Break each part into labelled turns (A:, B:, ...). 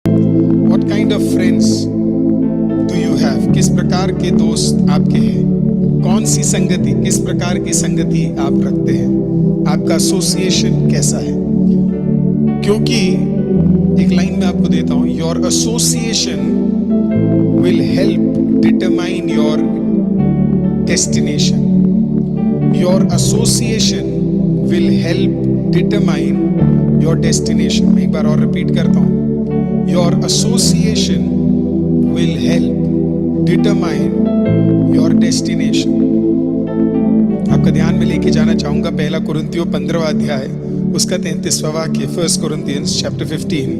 A: What kind of friends do you have? किस प्रकार के दोस्त आपके हैं? कौन सी संगति, किस प्रकार की संगति आप रखते हैं? आपका एसोसिएशन कैसा है? क्योंकि एक लाइन में आपको देता हूं, your association will help determine your destination. Your association will help determine your destination. मैं एक बार और रिपीट करता हूं, your association will help determine your destination. आपका ध्यान में लेके जाना चाहूंगा पहला कुरिन्थियों 15वां अध्याय उसका 33वां वाक्य. 1 Corinthians chapter 15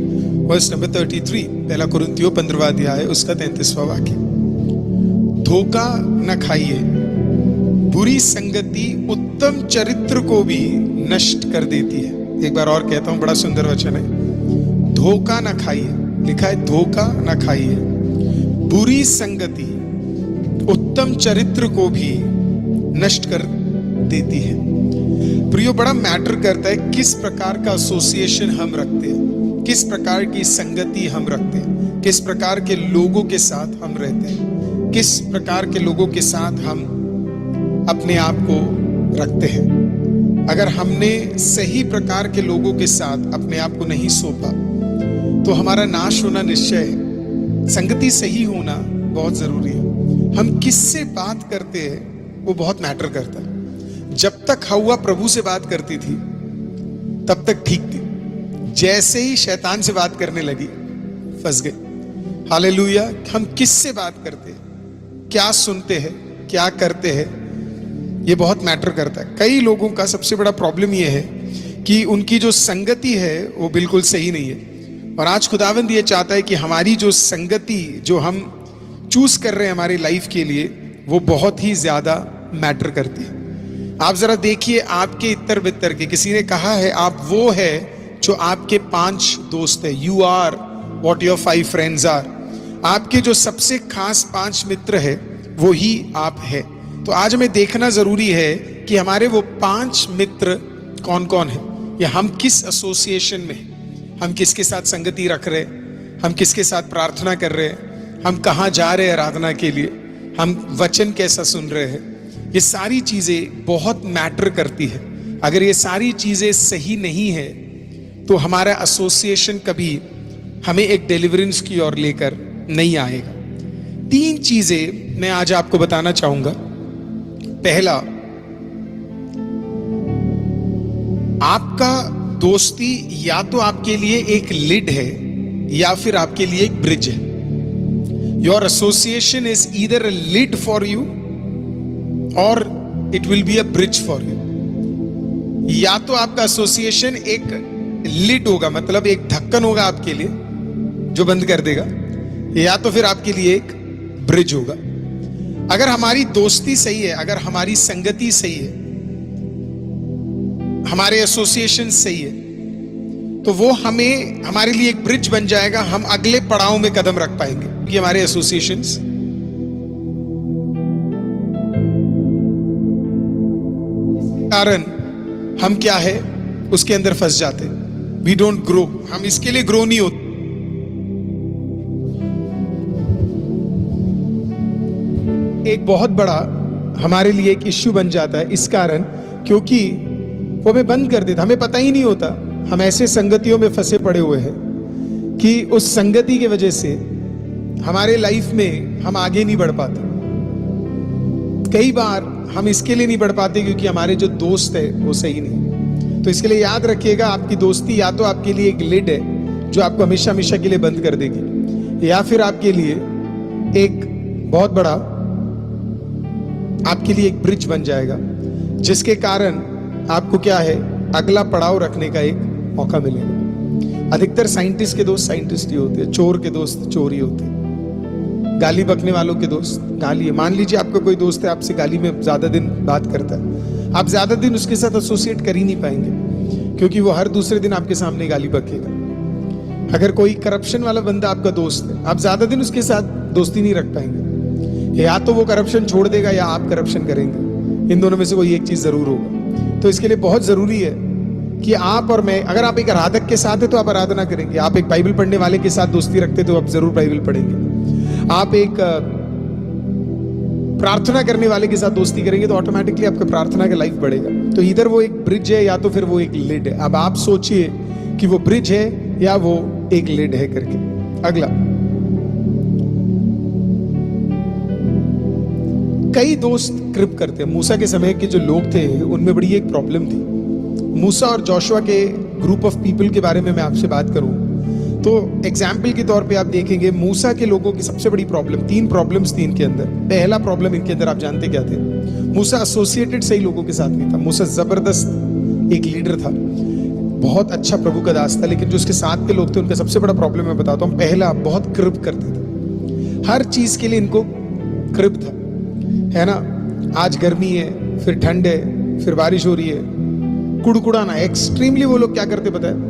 A: verse number 33. पहला कुरिन्थियों 15वां अध्याय उसका 33वां वाक्य. धोखा न खाइए, बुरी संगति उत्तम चरित्र को भी नष्ट कर देती है. एक बार और कहता हूं, बड़ा सुंदर वचन है. धोखा न खाइए, लिखा है धोखा न खाइए, बुरी संगति उत्तम चरित्र को भी नष्ट कर देती है. प्रियो, बड़ा मैटर करता है किस प्रकार का एसोसिएशन हम रखते हैं, किस प्रकार की संगति हम रखते हैं, किस प्रकार के लोगों के साथ हम रहते हैं, किस प्रकार के लोगों के साथ हम अपने आप को रखते हैं. अगर हमने सही प्रकार के लोगों के साथ अपने आप को नहीं सौंपा तो हमारा नाश होना निश्चय है. संगति सही होना बहुत जरूरी है. हम किससे बात करते हैं वो बहुत मैटर करता है. जब तक हव्वा प्रभु से बात करती थी तब तक ठीक थी. जैसे ही शैतान से बात करने लगी फंस गए. हालेलुया. हम किससे बात करते हैं, क्या सुनते हैं, क्या करते हैं, ये बहुत मैटर करता है. कई लोगों का सबसे बड़ा प्रॉब्लम ये है कि उनकी जो संगति है वो बिल्कुल सही नहीं है. और आज खुदावंद ये चाहता है कि हमारी जो संगति जो हम चूज कर रहे हैं हमारी लाइफ के लिए वो बहुत ही ज्यादा मैटर करती है. आप जरा देखिए आपके इतर बितर के, किसी ने कहा है आप वो है जो आपके 5 दोस्त है. You are what your 5 friends are. आपके जो सबसे खास 5 मित्र है वो ही आप है. तो आज हमें देखना जरूरी है कि हमारे वो 5 मित्र कौन कौन है, या हम किस एसोसिएशन में, हम किसके साथ संगति रख रहे हैं, हम किसके साथ प्रार्थना कर रहे हैं, हम कहाँ जा रहे हैं आराधना के लिए, हम वचन कैसा सुन रहे हैं. ये सारी चीजें बहुत मैटर करती है. अगर ये सारी चीजें सही नहीं है तो हमारा एसोसिएशन कभी हमें एक डिलीवरेंस की ओर लेकर नहीं आएगा. 3 चीजें मैं आज आपको बताना चाहूंगा. पहला, आपका दोस्ती या तो आपके लिए एक लिड है या फिर आपके लिए एक ब्रिज है. Your association is either a lead for you और it will be a bridge for you. या तो आपका एसोसिएशन एक लिड होगा, मतलब एक ढक्कन होगा आपके लिए जो बंद कर देगा, या तो फिर आपके लिए एक ब्रिज होगा. अगर हमारी दोस्ती सही है, अगर हमारी संगति सही है, हमारे एसोसिएशन सही है, तो वो हमें हमारे लिए एक ब्रिज बन जाएगा. हम अगले पड़ाव में कदम रख पाएंगे क्योंकि हमारे एसोसिएशंस कारण हम क्या है उसके अंदर फंस जाते. We don't grow. हम इसके लिए ग्रो नहीं होते. एक बहुत बड़ा हमारे लिए एक इश्यू बन जाता है इस कारण, क्योंकि वो हमें बंद कर देता. हमें पता ही नहीं होता. हम ऐसे संगतियों में फंसे पड़े हुए हैं कि उस संगति की वजह से हमारे लाइफ में हम आगे नहीं बढ़ पाते. कई बार हम इसके लिए नहीं बढ़ पाते क्योंकि हमारे जो दोस्त है वो सही नहीं. तो इसके लिए याद रखिएगा, आपकी दोस्ती या तो आपके लिए एक लिड है जो आपको हमेशा हमेशा के लिए बंद कर देगी, या फिर आपके लिए एक बहुत बड़ा, आपके लिए एक ब्रिज बन जाएगा जिसके कारण आपको क्या है अगला पड़ाव रखने का एक मौका मिलेगा. अधिकतर साइंटिस्ट के दोस्त साइंटिस्ट ही होते हैं, चोर के दोस्त चोर ही होते हैं, गाली बकने वालों के दोस्त गाली है. मान लीजिए आपका कोई दोस्त है, आपसे गाली में ज्यादा दिन बात करता है, आप ज्यादा दिन उसके साथ एसोसिएट कर ही नहीं पाएंगे क्योंकि वो हर दूसरे दिन आपके सामने गाली बकेगा. अगर कोई करप्शन वाला बंदा आपका दोस्त है, आप ज्यादा दिन उसके साथ दोस्ती नहीं रख पाएंगे. या तो वो करप्शन छोड़ देगा या आप करप्शन करेंगे. इन दोनों में से कोई एक चीज जरूर होगा. तो इसके लिए बहुत जरूरी है कि आप और मैं, अगर आप एक आराधक के साथ है तो आप आराधना करेंगे, आप एक बाइबल पढ़ने वाले के साथ दोस्ती रखते तो आप जरूर बाइबल पढ़ेंगे, आप एक प्रार्थना करने वाले के साथ दोस्ती करेंगे तो ऑटोमेटिकली आपका प्रार्थना का लाइफ बढ़ेगा। तो इधर वो एक ब्रिज है या तो फिर वो एक लिड है। अब आप सोचिए कि वो ब्रिज है या वो एक लिड है करके। अगला, कई दोस्त क्रिप करते हैं। मूसा के समय के जो लोग थे उनमें बड़ी एक प्रॉब्लम थी। मूसा और जोशुआ के ग्रुप ऑफ पीपल के बारे में मैं आपसे बात करूं तो एग्जाम्पल के तौर पे आप देखेंगे मूसा के लोगों की सबसे बड़ी प्रॉब्लम, 3 प्रॉब्लम्स थी इनके अंदर। पहला प्रॉब्लम इनके अंदर आप जानते क्या थे? मूसा एसोसिएटेड सही लोगों के साथ नहीं था। मूसा जबरदस्त एक लीडर था, बहुत अच्छा प्रभु का दास था, लेकिन जो उसके साथ के लोग थे उनका सबसे बड़ा प्रॉब्लम मैं बताता हूँ। पहला, बहुत क्रिप करते थे, हर चीज के लिए इनको क्रिप था, है ना। आज गर्मी है, फिर ठंड है, फिर बारिश हो रही है, कुड़कुड़ाना। एक्सट्रीमली वो लोग क्या करते पता है?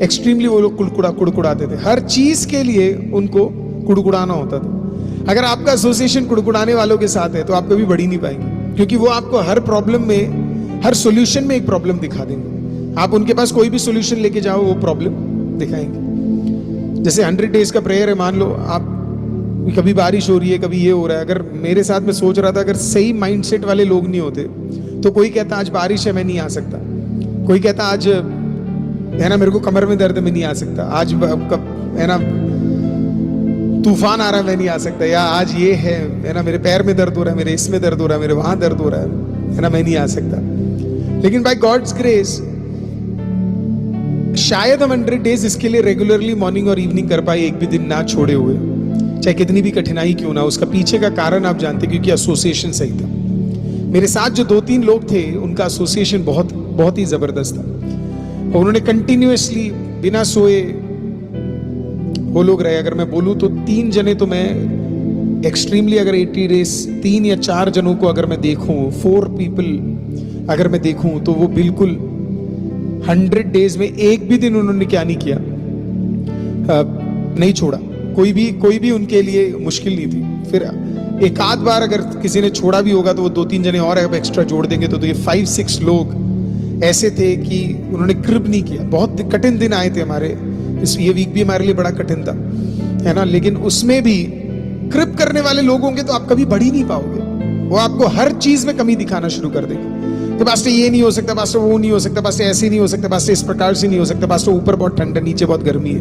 A: एक्सट्रीमली वो लोग कुड़कुड़ाते थे। हर चीज के लिए उनको कुड़कुड़ाना होता था। अगर आपका एसोसिएशन कुड़कुड़ाने वालों के साथ है तो आप कभी बढ़ ही नहीं पाएंगे, क्योंकि वो आपको हर प्रॉब्लम में, हर सॉल्यूशन में एक प्रॉब्लम दिखा देंगे। आप उनके पास कोई भी सॉल्यूशन लेके जाओ वो प्रॉब्लम दिखाएंगे। जैसे 100 डेज का प्रेयर है, मान लो आप, कभी बारिश हो रही है, कभी ये हो रहा है। अगर मेरे साथ में सोच रहा था, अगर सही माइंडसेट वाले लोग नहीं होते तो कोई कहता आज बारिश है मैं नहीं आ सकता, कोई कहता आज है ना मेरे को कमर में दर्द है मैं नहीं आ सकता, आज है ना तूफान आ रहा है मैं नहीं आ सकता, या आज ये है ना मेरे पैर में दर्द हो रहा है, मेरे इसमें दर्द हो रहा है, मेरे वहां दर्द हो रहा है ना मैं नहीं आ सकता। लेकिन बाय गॉड्स ग्रेस शायद हम 100 डेज इसके लिए रेगुलरली मॉर्निंग और इवनिंग कर पाए, एक भी दिन ना छोड़े हुए, चाहे कितनी भी कठिनाई क्यों ना। उसका पीछे का कारण आप जानते, क्योंकि एसोसिएशन सही था। मेरे साथ जो 2-3 लोग थे उनका एसोसिएशन बहुत बहुत ही जबरदस्त था, और उन्होंने कंटिन्यूअसली बिना सोए वो लोग रहे। अगर मैं बोलूं तो 3 जने तो मैं एक्सट्रीमली, अगर 80 डेज 3 या 4 जनों को अगर मैं देखूं, 4 पीपल अगर मैं देखूं, तो वो बिल्कुल 100 डेज में एक भी दिन उन्होंने क्या नहीं किया, नहीं छोड़ा। कोई भी उनके लिए मुश्किल नहीं थी। फिर एक आध बार अगर किसी ने छोड़ा भी होगा तो वो 2-3 जने और अब एक्स्ट्रा जोड़ देंगे, तो ये 5-6 लोग ऐसे थे कि उन्होंने क्रिप नहीं किया। बहुत कठिन दिन आए थे हमारे, ये वीक भी हमारे लिए बड़ा कठिन था, है ना। लेकिन उसमें भी क्रिप करने वाले लोग होंगे तो आप कभी बढ़ ही नहीं पाओगे। वो आपको हर चीज में कमी दिखाना शुरू कर देंगे कि पास्टर ये नहीं हो सकता, पास्टर वो नहीं हो सकता, पास्टर ऐसे नहीं हो सकता, पास्टर इस प्रकार से नहीं हो सकता, पास्टर ऊपर बहुत ठंड है, नीचे बहुत गर्मी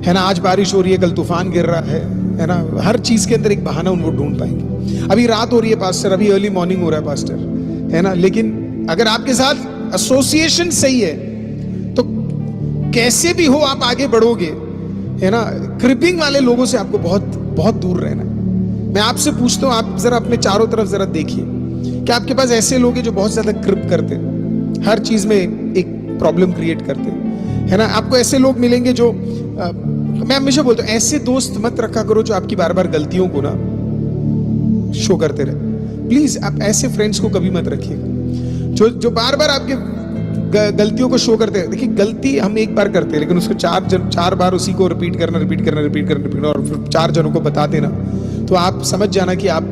A: है ना। आज बारिश हो रही है, कल तूफान गिर रहा है ना। हर चीज के अंदर एक बहाना उनको ढूंढ पाएंगे। अभी रात हो रही है पास्टर, अभी अर्ली मॉर्निंग हो रहा है पास्टर, है ना। लेकिन अगर आपके साथ एसोसिएशन सही है तो कैसे भी हो आप आगे बढ़ोगे, है ना। क्रिपिंग वाले लोगों से आपको बहुत बहुत दूर रहना है। मैं आपसे पूछता हूं, आप जरा अपने चारों तरफ जरा देखिए कि आपके पास ऐसे लोग हैं जो बहुत ज्यादा क्रिप करते हैं, हर चीज में एक प्रॉब्लम क्रिएट करते हैं, है ना। आपको ऐसे लोग मिलेंगे जो मैं हमेशा बोलता हूं, ऐसे दोस्त मत रखा करो जो आपकी बार बार गलतियों को ना शो करते रहे। प्लीज आप ऐसे फ्रेंड्स को कभी मत रखिएगा जो बार बार आपके गलतियों को शो करते हैं। देखिए, गलती हम एक बार करते हैं, लेकिन उसको 4 बार उसी को रिपीट करना और फिर 4 जनों को बता देना, तो आप समझ जाना कि आप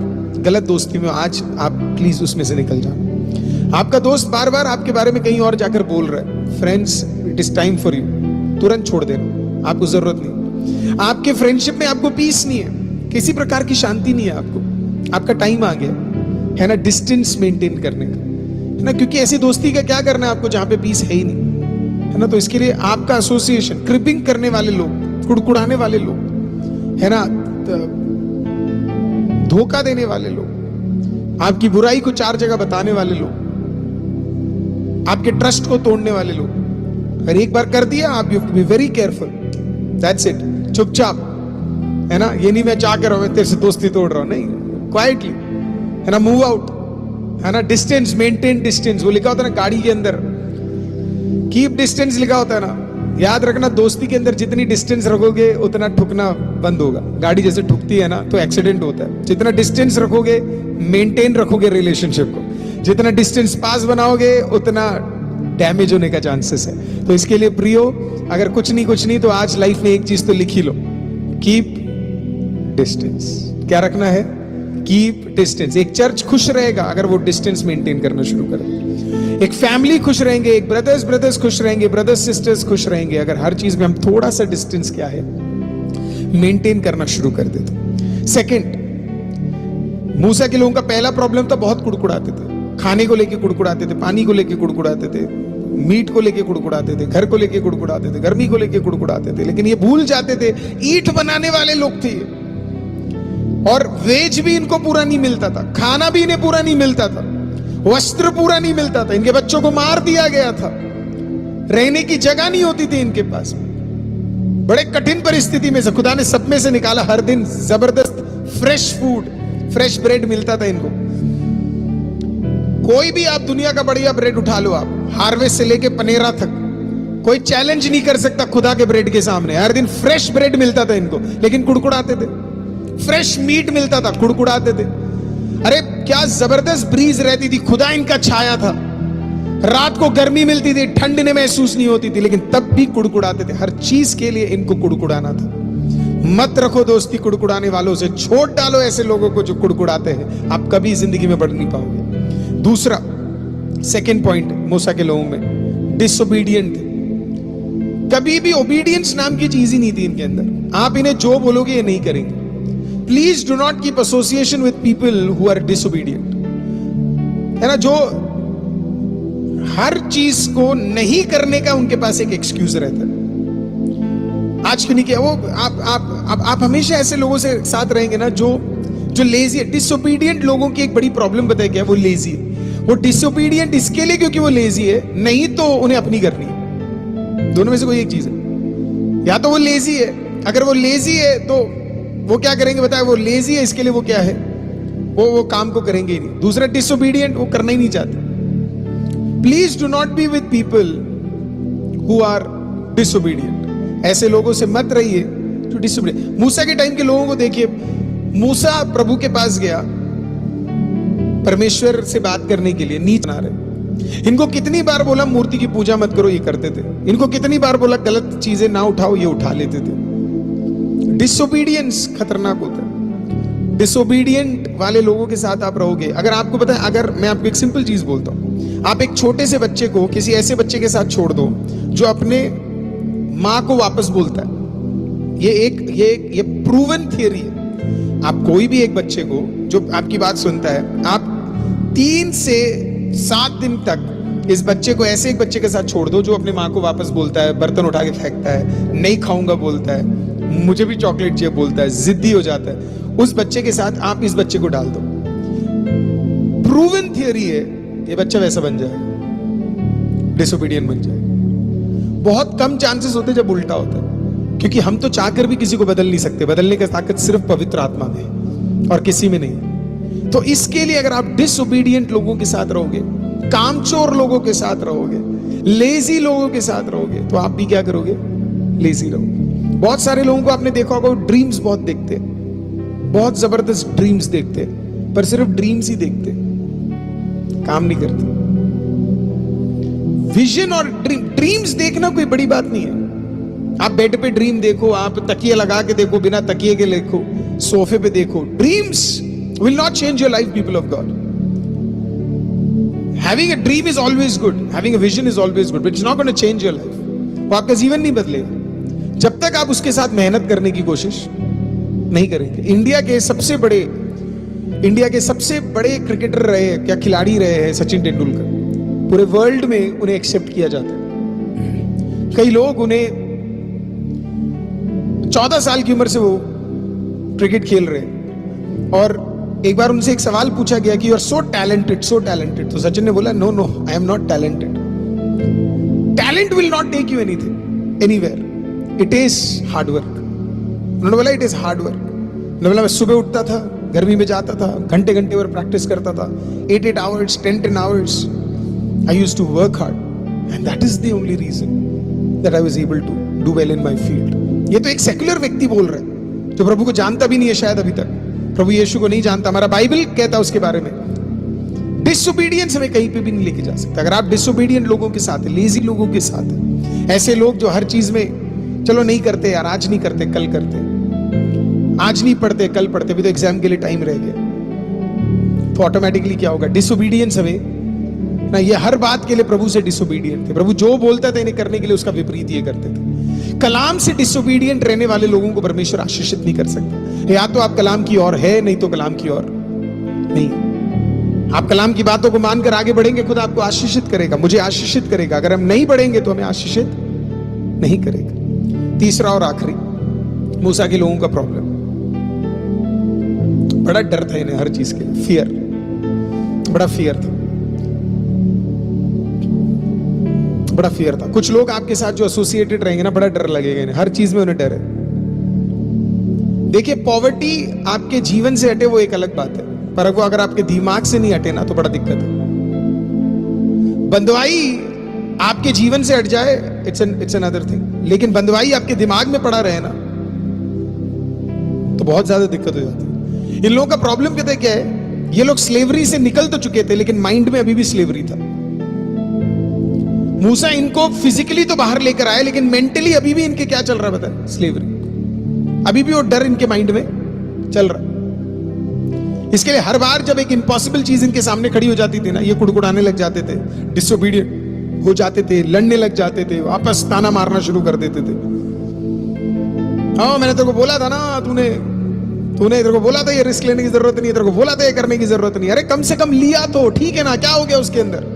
A: गलत दोस्ती में। आज आप प्लीज उसमें से निकल जाना। आपका दोस्त बार बार आपके बारे में कहीं और जाकर बोल रहा है, friends it is time for you, तुरंत छोड़ देना, आपको जरूरत नहीं। आपके फ्रेंडशिप में आपको पीस नहीं है, किसी प्रकार की शांति नहीं है आपको, आपका टाइम आ गया, है ना, डिस्टेंस मेंटेन करने का, है ना। क्योंकि ऐसी दोस्ती का क्या करना है आपको जहां पे पीस है ही नहीं, है ना। तो इसके लिए आपका एसोसिएशन, क्रिपिंग करने वाले लोग, कुड़कुड़ाने वाले लोग, है ना, धोखा देने वाले लोग, आपकी बुराई को 4 जगह बताने वाले लोग, आपके ट्रस्ट को तोड़ने वाले लोग, अगर एक बार कर दिया आप, you be very careful, that's it. चुपचाप, है ना। ये नहीं मैं चाह कर रहा हूं, मैं तेरे से दोस्ती तोड़ रहा हूं, नहीं, क्वाइटली, है ना, मूव आउट, है ना। डिस्टेंस, मेंटेन डिस्टेंस, वो लिखा होता है ना गाड़ी के अंदर, कीप डिस्टेंस लिखा होता है ना। याद रखना, दोस्ती के अंदर जितनी डिस्टेंस रखोगे उतना ठुकना बंद होगा। गाड़ी जैसे ठुकती है ना तो एक्सीडेंट होता है। जितना डिस्टेंस रखोगे, मेंटेन रखोगे रिलेशनशिप को, जितना डिस्टेंस पास बनाओगे उतना डैमेज होने का चांसेस है। तो इसके लिए प्रियो, अगर कुछ नहीं तो आज लाइफ में एक चीज तो लिख ही लो, कीप डिस्टेंस। क्या रखना है? Keep distance. एक चर्च खुश रहेगा अगर वो डिस्टेंस मेंटेन करना शुरू करे। एक फैमिली खुश रहेंगे, एक ब्रदर्स खुश रहेंगे, ब्रदर्स सिस्टर्स खुश रहेंगे अगर हर चीज में हम थोड़ा सा डिस्टेंस क्या है मेंटेन करना शुरू कर देते। सेकंड, मूसा के लोगों का पहला प्रॉब्लम था बहुत कुड़कुड़ाते थे, खाने को लेके कुड़कुड़ाते थे, पानी को लेके कुड़कुड़ाते थे, मीट को लेके कुड़कुड़ाते थे, घर को लेके कुड़कुड़ाते थे, गर्मी को लेके कुड़कुड़ाते थे। लेकिन ये भूल जाते थे ईंट बनाने वाले लोग थे और वेज भी इनको पूरा नहीं मिलता था, खाना भी इन्हें पूरा नहीं मिलता था, वस्त्र पूरा नहीं मिलता था, इनके बच्चों को मार दिया गया था, रहने की जगह नहीं होती थी इनके पास। बड़े कठिन परिस्थिति में से खुदा ने सब में से निकाला। हर दिन जबरदस्त फ्रेश फूड, फ्रेश ब्रेड मिलता था इनको। कोई भी आप दुनिया का बढ़िया ब्रेड उठा लो, आप हार्वेस्ट से लेके पनेरा तक, कोई चैलेंज नहीं कर सकता खुदा के ब्रेड के सामने। हर दिन फ्रेश ब्रेड मिलता था इनको, लेकिन कुड़कुड़ाते थे। फ्रेश मीट मिलता था, कुड़कुड़ाते थे। अरे क्या जबरदस्त ब्रीज रहती थी, खुदा इनका छाया था। रात को गर्मी मिलती थी, ठंड ने महसूस नहीं होती थी, लेकिन तब भी कुड़कुड़ाते थे। हर चीज के लिए इनको कुड़कुड़ाना था। मत रखो दोस्ती कुड़कुड़ाने वालों से, छोड़ डालो ऐसे लोगों को जो कुड़कुड़ाते हैं। आप कभी जिंदगी में बढ़ नहीं पाओगे। दूसरा, सेकंड पॉइंट मूसा के लोगों में डिसोबीडिएंट। कभी भी ओबीडियंस नाम की चीज ही नहीं थी इनके अंदर। आप इन्हें जो बोलोगे ये नहीं करेंगे। Please do not keep association with people who are disobedient, है ना, जो हर चीज को नहीं करने का उनके पास एक एक्सक्यूज रहता है। आज क्यों नहीं किया वो, आप हमेशा ऐसे लोगों से साथ रहेंगे ना जो लेजी है। डिसोबीडिएंट लोगों की एक बड़ी प्रॉब्लम बताया क्या, वो लेजी है। वो डिसोबीडिएंट इसके लिए क्योंकि वो लेजी है, नहीं तो उन्हें अपनी करनी है। दोनों में से कोई एक चीज है। या तो वो लेजी है, अगर वो लेजी है तो वो क्या करेंगे बताए, वो लेजी है इसके लिए वो क्या है, वो काम को करेंगे ही नहीं। दूसरा डिसोबीडिएंट, वो करना ही नहीं चाहते। Please do not be with people who are disobedient. ऐसे लोगों से मत रहिए जो डिसोबीडिएंट। मूसा के टाइम के लोगों को देखिए, मूसा प्रभु के पास गया परमेश्वर से बात करने के लिए, नीच बना रहे। इनको कितनी बार बोला मूर्ति की पूजा मत करो, ये करते थे। इनको कितनी बार बोला गलत चीजें ना उठाओ, ये उठा लेते थे। डिसोबीडियंस खतरनाक होता है। डिसोबीडियंट वाले लोगों के साथ आप रहोगे। अगर आपको पता है, अगर मैं आपको एक सिंपल चीज बोलता हूं, आप एक छोटे से बच्चे को किसी ऐसे बच्चे के साथ छोड़ दो जो अपने मां को वापस बोलता है, ये प्रूवन थियरी है। आप कोई भी एक बच्चे को जो आपकी बात सुनता है, आप 3 से 7 दिन तक इस बच्चे को ऐसे एक बच्चे के साथ छोड़ दो जो अपने माँ को वापस बोलता है, बर्तन उठा के फेंकता है, नहीं खाऊंगा बोलता है, मुझे भी चॉकलेट चाहिए बोलता है, जिद्दी हो जाता है। उस बच्चे के साथ आप इस बच्चे को डाल दो, प्रूवन थियरी है, ये बच्चा वैसा बन जाएगा, डिसोबीडियंट बन जाएगा। बहुत कम चांसेस होते जब उल्टा होता है, क्योंकि हम तो चाहकर भी किसी को बदल नहीं सकते। बदलने की ताकत सिर्फ पवित्र आत्मा में है और किसी में नहीं। तो इसके लिए अगर आप डिसोबीडियंट लोगों के साथ रहोगे, कामचोर लोगों के साथ रहोगे, लेजी लोगों के साथ रहोगे, तो आप भी क्या करोगे, लेजी रहोगे। बहुत सारे लोगों को आपने देखा होगा, ड्रीम्स बहुत देखते, बहुत जबरदस्त ड्रीम्स देखते, पर सिर्फ ड्रीम्स ही देखते, काम नहीं करते। विजन और ड्रीम्स देखना कोई बड़ी बात नहीं है। आप बेड पे ड्रीम देखो, आप तकिए लगा के देखो, बिना तकिए के देखो, सोफे पे देखो। Dreams will not change your life, people of God. Having a dream is always good, having a vision is always good, but it's not going to change your life. वो आपका जीवन नहीं बदलेगा जब तक आप उसके साथ मेहनत करने की कोशिश नहीं करेंगे। इंडिया के सबसे बड़े क्रिकेटर रहे, क्या खिलाड़ी रहे हैं, सचिन तेंदुलकर। पूरे वर्ल्ड में उन्हें एक्सेप्ट किया जाता है। कई लोग उन्हें 14 साल की उम्र से वो क्रिकेट खेल रहे हैं, और एक बार उनसे एक सवाल पूछा गया कि you are so talented, so talented. तो सचिन ने बोला, no no, I am not talented. Talent will not take you anywhere, it is hard work. उन्होंने बोला, इट इज हार्ड वर्क। उन्होंने बोला, मैं सुबह उठता था, गर्मी में जाता था, घंटे घंटे और प्रैक्टिस करता था, 8 hours, 10 hours. I used to work hard and that is the only reason that I was able to do well in my field. ये तो एक सेक्युलर व्यक्ति बोल रहा है जो प्रभु को जानता भी नहीं है, शायद अभी तक प्रभु यीशु को नहीं जानता। हमारा बाइबल कहता है उसके बारे में। डिसोबीडियंस हमें कहीं पे भी नहीं लेके जा सकता। अगर आप डिसोबीडियंट लोगों के साथ, लेजी लोगों के साथ, ऐसे लोग जो हर चीज में चलो नहीं करते यार, आज नहीं करते कल करते, आज नहीं पढ़ते कल पढ़ते, भी तो एग्जाम के लिए टाइम रह गया, तो ऑटोमेटिकली क्या होगा, डिसोबीडियंस हमें ना, ये हर बात के लिए प्रभु से डिसोबीडियंट थे। प्रभु जो बोलता था इन्हें करने के लिए उसका विपरीत ये करते थे। कलाम से डिसोबीडियंट रहने वाले लोगों को परमेश्वर आशीषित नहीं कर सकता। या तो आप कलाम की ओर है, नहीं तो कलाम की ओर नहीं। आप कलाम की बातों को मानकर आगे बढ़ेंगे, खुद आपको आशीषित करेगा, मुझे आशीषित करेगा। अगर हम नहीं बढ़ेंगे तो हमें आशीषित नहीं करेगा। तीसरा और आखिरी, मूसा के लोगों का प्रॉब्लम, बड़ा डर था इन्हें हर चीज के, फियर, बड़ा फियर था, बड़ा फियर था। कुछ लोग आपके साथ जो एसोसिएटेड रहेंगे ना, बड़ा डर लगेगा इन्हें, हर चीज में उन्हें डर है। देखिए, पॉवर्टी आपके जीवन से हटे वो एक अलग बात है, पर वो अगर आपके दिमाग से नहीं हटे ना तो बड़ा दिक्कत है। बंदवाई आपके जीवन से हट जाए, इट्स अनदर थिंग, लेकिन बंदवाई आपके दिमाग में पड़ा रहे ना तो बहुत ज्यादा दिक्कत हो जाती है। इन लोगों का प्रॉब्लम कहते क्या है, ये लोग स्लेवरी से निकल तो चुके थे लेकिन माइंड में अभी भी स्लेवरी था। मूसा इनको फिजिकली तो बाहर लेकर आए लेकिन मेंटली अभी भी इनके क्या चल रहा है, बताए, स्लेवरी। अभी भी वो डर इनके माइंड में चल रहा। इसके लिए हर बार जब एक इम्पॉसिबल चीज इनके सामने खड़ी हो जाती थी ना, ये कुड़कुड़ाने लग जाते थे, डिसोबीडियंट हो जाते थे, लड़ने लग जाते थे, वापस ताना मारना शुरू कर देते थे। हाँ, मैंने तेरे को बोला था ना, तूने तेरे को बोला था ये रिस्क लेने की जरूरत नहीं है, तेरे को बोला था ये करने की जरूरत नहीं। अरे कम से कम लिया तो ठीक है ना, क्या हो गया उसके अंदर।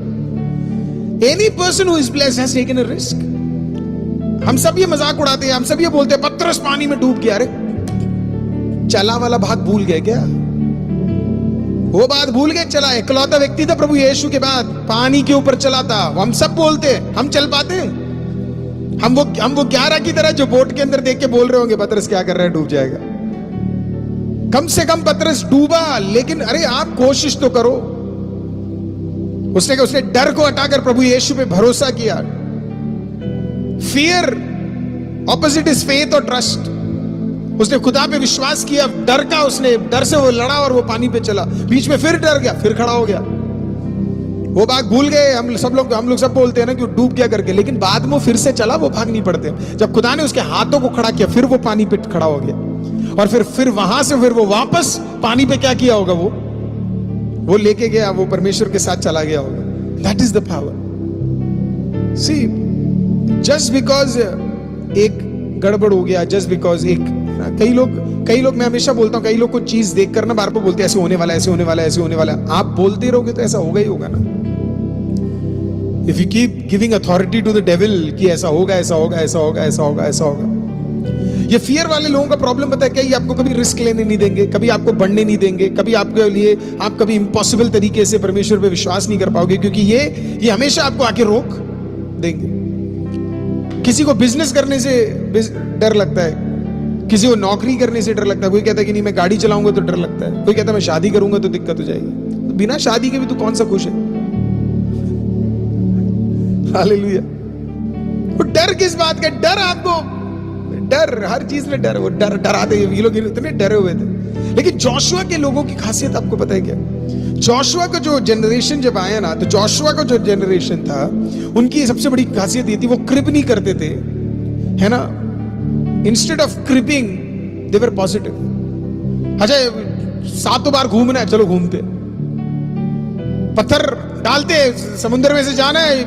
A: Any person who is blessed has taken a risk. हम सब ये मजाक उड़ाते हैं, हम सब ये बोलते हैं पतरस पानी में डूब गया। अरे चला वाला भाग भूल गए क्या? वो बात भूल गए। चला इकलौता व्यक्ति था प्रभु यीशु के बाद पानी के ऊपर चला था। हम सब बोलते हैं, हम चल पाते हैं? हम वो 11 की तरह जो बोट के अंदर देख के बोल रहे होंगे पतरस क्या कर रहा है, डूब जाएगा। कम से कम पतरस डूबा, लेकिन अरे आप कोशिश तो करो। उसने डर को हटाकर प्रभु यीशु पे भरोसा किया। फियर ऑपोजिट इज फेथ और ट्रस्ट। उसने खुदा पे विश्वास किया, डर से वो लड़ा और वो पानी पे चला। बीच में फिर डर गया, फिर खड़ा हो गया। वो बात भूल गए। हम लोग सब बोलते हैं ना कि वो डूब गया करके, लेकिन बाद में फिर से चला, वो भाग नहीं पड़ते। जब खुदा ने उसके हाथों को खड़ा किया, फिर वो पानी पे खड़ा हो गया। और फिर वहां से फिर वो वापस पानी पे क्या किया होगा, वो लेके गया, वो परमेश्वर के साथ चला गया होगा। That is the power. See, just because एक गड़बड़ हो गया, जस्ट बिकॉज एक, कई लोग मैं हमेशा बोलता हूं, कई लोग कुछ चीज देख कर ना बार बार बोलते हैं ऐसे होने वाला, ऐसे होने वाला, ऐसे होने वाला। आप बोलते रहोगे तो ऐसा होगा ही होगा ना। If you keep giving authority to the devil कि ऐसा होगा, ऐसा होगा, ऐसा होगा, ऐसा होगा, ऐसा होगा। ये फियर वाले लोगों का प्रॉब्लम पता है क्या? ये आपको कभी रिस्क लेने नहीं देंगे, कभी आपको बढ़ने नहीं देंगे, कभी आपके लिए आप कभी इम्पॉसिबल तरीके से परमेश्वर पे विश्वास नहीं कर पाओगे, क्योंकि ये हमेशा आपको आके रोक देंगे। किसी को बिजनेस करने से डर लगता है, किसी को नौकरी करने से डर लगता है। कोई कहता है कि नहीं मैं गाड़ी चलाऊंगा तो डर लगता है, कोई कहता है मैं शादी करूंगा तो दिक्कत हो जाएगी। तो बिना शादी के भी तू कौन सा खुश है? हालेलुया। वो डर किस बात का? डर आपको, डर हर चीज में डर, वो डराते ये लोग इतने डरे हुए थे। लेकिन जोशुआ के लोगों की खासियत आपको पता है क्या? जोशुआ का जो जनरेशन जब आया ना, तो जोशुआ का जो जनरेशन था उनकी सबसे बड़ी खासियत ये थी, वो क्रिप नहीं करते थे, है ना। Instead of creeping they were positive. अच्छा 7 बार घूमना है, चलो घूमते। पत्थर डालते, समुद्र में से जाना है,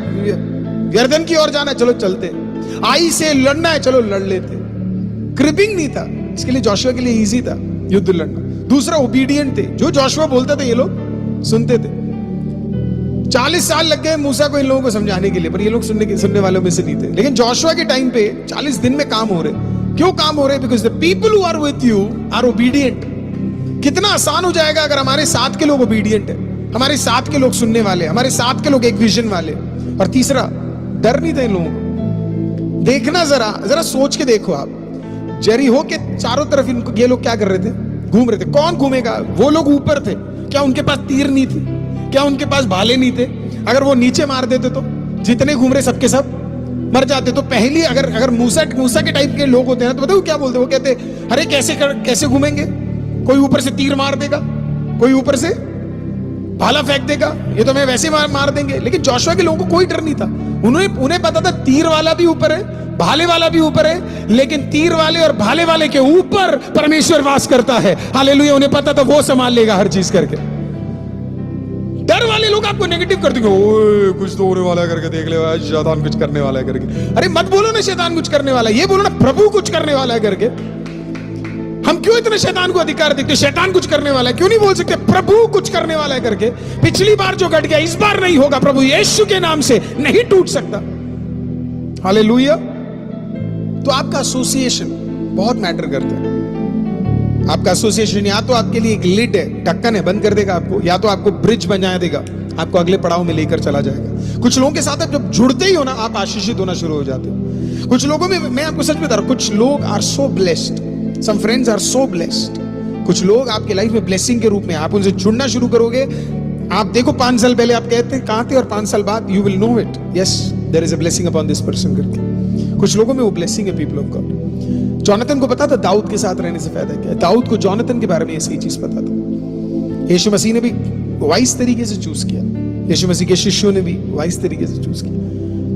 A: गर्दन की ओर जाना है, चलो चलते। आई से लड़ना है, चलो लड़ लेते। क्रिपिंग नहीं था। इसके लिए जोशुआ के लिए इजी था युद्ध लड़ना। दूसरा, ओबीडियंट थे। जो जोशुआ बोलता था ये लोग सुनते थे। 40 साल लग गए मूसा को इन लोगों को समझाने के लिए, पर ये लोग सुनने वालों में से नहीं थे। लेकिन जोशुआ के टाइम पे 40 दिन में काम हो रहे। क्यों काम हो रहे? Because the people who are with you are obedient. कितना आसान हो जाएगा अगर हमारे साथ के लोग ओबीडियंट है, हमारे साथ के लोग सुनने वाले, हमारे साथ के लोग एक विजन वाले। और तीसरा, डर नहीं था इन लोगों को। देखना, जरा सोच के देखो आप, जेरिहो के चारों तरफ इनको ये लोग क्या कर रहे थे? घूम रहे थे। कौन घूमेगा? वो लोग ऊपर थे। क्या उनके पास तीर नहीं थे? क्या उनके पास भाले नहीं थे? अगर वो नीचे मार देते तो जितने घूम रहे सबके सब मर जाते। तो पहली अगर मूसा के टाइप के लोग होते हैं तो बताओ क्या बोलते? वो कहते अरे कैसे घूमेंगे? कोई ऊपर से तीर मार देगा, कोई ऊपर से भाला फेंक देगा, ये तो मैं वैसे मार देंगे। लेकिन जोशुआ के लोगों को कोई डर नहीं था। उन्हें पता था तीर वाला भी ऊपर है, भाले वाला भी ऊपर है, लेकिन तीर वाले और भाले वाले के ऊपर परमेश्वर वास करता है। हालेलुया। उन्हें पता था वो संभाल लेगा हर चीज करके। डर वाले लोग आपको नेगेटिव कर देंगे, ओए कुछ तो होने वाला है करके, देख ले भाई शैतान कुछ करने वाला है करके। अरे मत बोलो ना शैतान कुछ करने वाला है, ये बोलो ना प्रभु कुछ करने वाला है करके। हम क्यों इतने शैतान को अधिकार देते, शैतान कुछ करने वाला है, क्यों नहीं बोल सकते प्रभु कुछ करने वाला है करके। पिछली बार जो घट गया इस बार नहीं होगा, प्रभु यीशु के नाम से नहीं टूट सकता। हालेलुया। तो आपका एसोसिएशन बहुत मैटर करता है। आपका एसोसिएशन या तो आपके लिए एक लिड है, ढक्कन है, बंद कर देगा आपको, या तो आपको ब्रिज बना देगा, आपको अगले पड़ाव में लेकर चला जाएगा। कुछ लोगों के साथ जब जुड़ते ही हो ना, आप आशीषित होना शुरू हो जाते हो। कुछ लोगों में, मैं आपको सच बता रहा हूं, कुछ लोग are so blessed, some friends are so blessed. कुछ लोग आपके लाइफ में ब्लेसिंग के रूप में, आप उनसे जुड़ना शुरू करोगे। आप देखो 5 साल पहले आप कहते कहां थे, और 5 साल बाद you will know it, yes there is a blessing upon this person करके। कुछ लोगों में वो ब्लेसिंग है, पीपल ऑफ गॉड। जोनाथन को पता था दाऊद के साथ रहने से फायदा क्या है। दाऊद को जोनाथन के बारे में ऐसी चीज पता था। यीशु मसीह ने भी वाइस तरीके से चूज किया, यीशु मसीह के शिष्यों ने भी वाइस तरीके से चूज किया।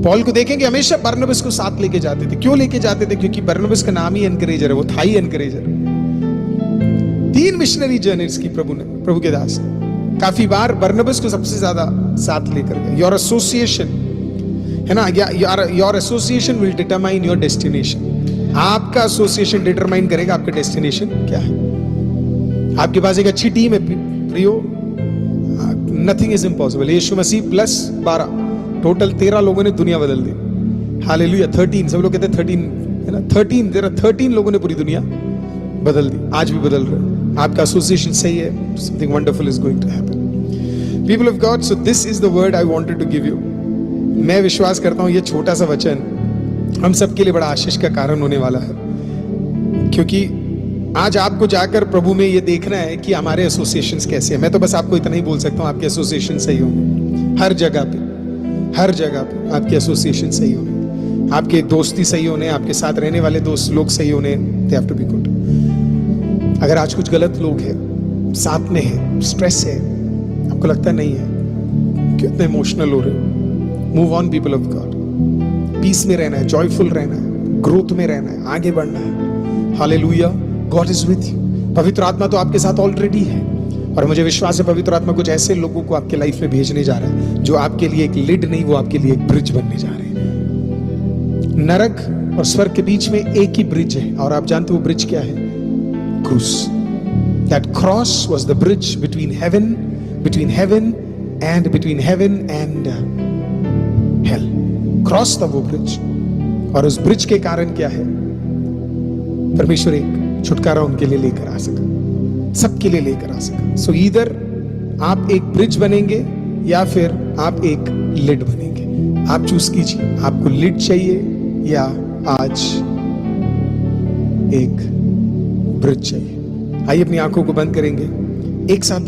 A: पॉल को देखेंगे हमेशा बरनबास को साथ लेके जाते थे। क्यों लेके जाते थे? क्योंकि बरनबास का नाम ही एनकरेजर है, वो था ही एनकरेजर। 3 मिशनरी जर्नीज की प्रभु ने, प्रभु के दास ने। काफी बार बरनबास को सबसे ज्यादा साथ लेकर गए। योर एसोसिएशन है ना, your association will determine your destination. आपका एसोसिएशन डिटरमाइन करेगा आपका डेस्टिनेशन क्या है। आपके पास एक अच्छी टीम है प्रियो, nothing is impossible. Yeshu Masih plus 12, total 13 लोगों ने दुनिया बदल दी। हालेलुया। 13, सब लोग कहते हैं 13 है ना, 13 लोगों ने पूरी दुनिया बदल दी, आज भी बदल रहे। आपका एसोसिएशन सही है, something wonderful is going to happen. People of God, so this is the word I wanted to give you. मैं विश्वास करता हूं ये छोटा सा वचन हम सबके लिए बड़ा आशीष का कारण होने वाला है, क्योंकि आज आपको जाकर प्रभु में ये देखना है कि हमारे एसोसिएशंस कैसे हैं। मैं तो बस आपको इतना ही बोल सकता हूं, आपके एसोसिएशन सही होंगे। हर जगह पे आपके एसोसिएशन सही होने, आपके दोस्ती सही होने, आपके साथ रहने वाले दोस्त लोग सही होने, they have to be good. अगर आज कुछ गलत लोग हैं, साथ में है, स्ट्रेस है, आपको लगता नहीं है, क्यों इतने इमोशनल हो रहे, move on people of God. Peace में रहना है, जॉयफुल रहना है, ग्रोथ में रहना है, आगे बढ़ना है। Hallelujah. God is with you. पवित्र आत्मा तो आपके साथ ऑलरेडी है, और मुझे विश्वास है पवित्र आत्मा कुछ ऐसे लोगों को आपके लाइफ में भेजने जा रहा है जो आपके लिए एक लिड नहीं, वो आपके लिए एक ब्रिज बनने जा रहे हैं। नरक और स्वर्ग के बीच में एक ही ब्रिज है, और आप जानते हो वो ब्रिज क्या है? क्रूस। That cross was the bridge between heaven and hell. Cross था वो ब्रिज, और उस ब्रिज के कारण क्या है? परमेश्वर एक छुटकारा उनके लिए लेकर आ सका, सबके लिए लेकर आ सका। सो ईदर आप एक ब्रिज बनेंगे या फिर आप एक लिड बनेंगे। आप चूज कीजिए, आपको लिड चाहिए या आज एक ब्रिज चाहिए। आइए अपनी आंखों को बंद करेंगे, एक साथ